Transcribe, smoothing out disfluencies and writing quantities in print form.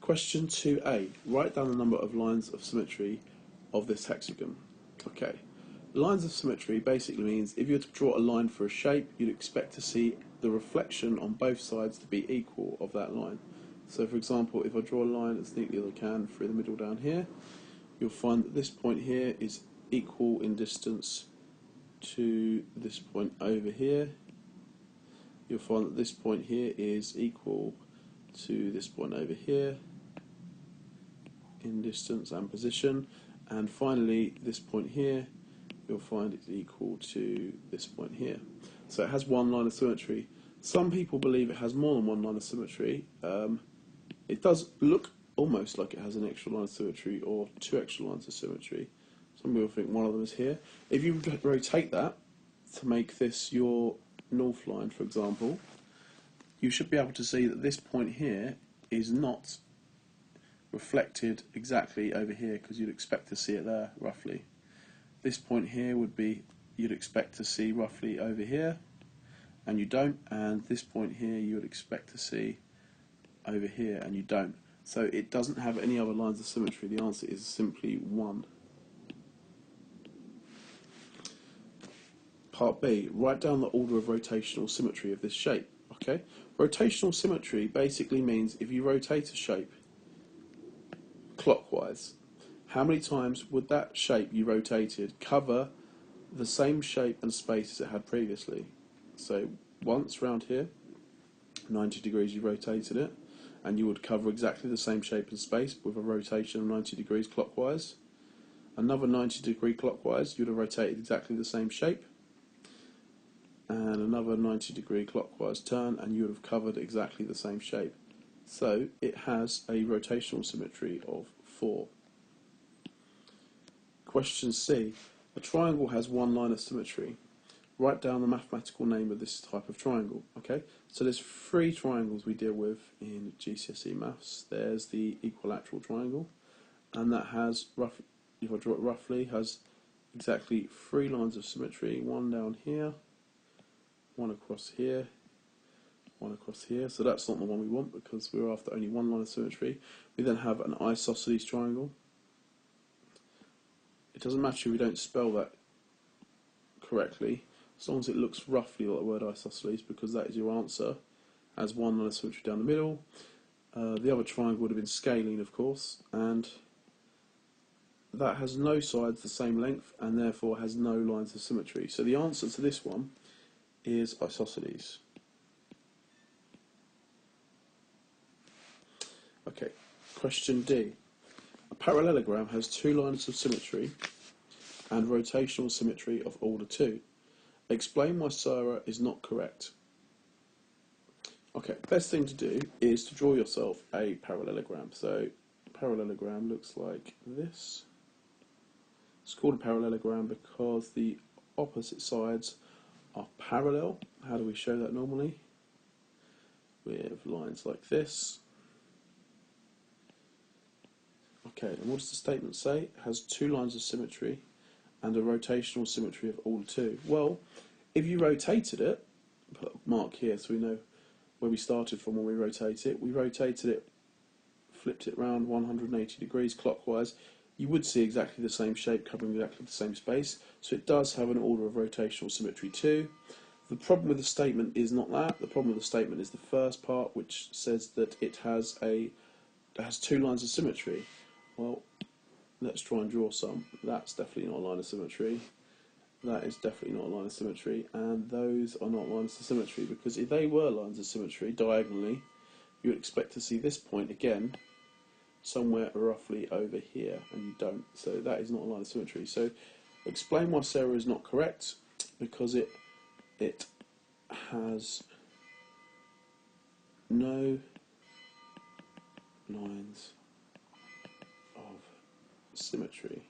Question 2a. Write down the number of lines of symmetry of this hexagon. Okay. Lines of symmetry basically means if you were to draw a line for a shape, you'd expect to see the reflection on both sides to be equal of that line. So for example, if I draw a line as neatly as I can through the middle down here, you'll find that this point here is equal in distance to this point over here. You'll find that this point here is equal to this point over here in distance and position, and finally this point here you'll find it's equal to this point here. So it has one line of symmetry. Some people believe it has more than one line of symmetry. It does look almost like it has an extra line of symmetry or two extra lines of symmetry. Some people think one of them is here. If you rotate that to make this your north line, for example, you should be able to see that this point here is not reflected exactly over here, because you'd expect to see it there roughly. This point here would be, you'd expect to see roughly over here, and you don't, and this point here you would expect to see over here, and you don't. So it doesn't have any other lines of symmetry. The answer is simply 1. Part B, write down the order of rotational symmetry of this shape. Okay, rotational symmetry basically means if you rotate a shape clockwise, how many times would that shape you rotated cover the same shape and space as it had previously? So once round here, 90 degrees you rotated it, and you would cover exactly the same shape and space with a rotation of 90 degrees clockwise. Another 90 degree clockwise, you would have rotated exactly the same shape, and another 90 degree clockwise turn, and you would have covered exactly the same shape. So it has a rotational symmetry of 4. Question C. A triangle has one line of symmetry. Write down the mathematical name of this type of triangle. Okay, so there's 3 triangles we deal with in GCSE maths. There's the equilateral triangle, and that has, if I draw it roughly, has exactly 3 lines of symmetry. One down here, one across here, one across here. So that's not the one we want, because we're after only one line of symmetry. We then have an isosceles triangle. It doesn't matter if we don't spell that correctly, as long as it looks roughly like the word isosceles, because that is your answer. Has one line of symmetry down the middle. The other triangle would have been scalene, of course, and that has no sides the same length, and therefore has no lines of symmetry. So the answer to this one is isosceles. Okay, question D. A parallelogram has 2 lines of symmetry and rotational symmetry of order 2. Explain why Sarah is not correct. Okay, best thing to do is to draw yourself a parallelogram. So parallelogram looks like this. It's called a parallelogram because the opposite sides are parallel. How do we show that normally? With lines like this. Okay, and what does the statement say? It has 2 lines of symmetry and a rotational symmetry of order 2. Well, if you rotated it, put a mark here so we know where we started from when we rotate it. We rotated it, flipped it round 180 degrees clockwise. You would see exactly the same shape covering exactly the same space. So it does have an order of rotational symmetry too. The problem with the statement is not that. The problem with the statement is the first part, which says that it has 2 lines of symmetry. Well, let's try and draw some. That's definitely not a line of symmetry. That is definitely not a line of symmetry, and those are not lines of symmetry, because if they were lines of symmetry diagonally, you would expect to see this point again somewhere roughly over here, and you don't. So that is not a line of symmetry. So explain why Sarah is not correct, because it has no lines of symmetry.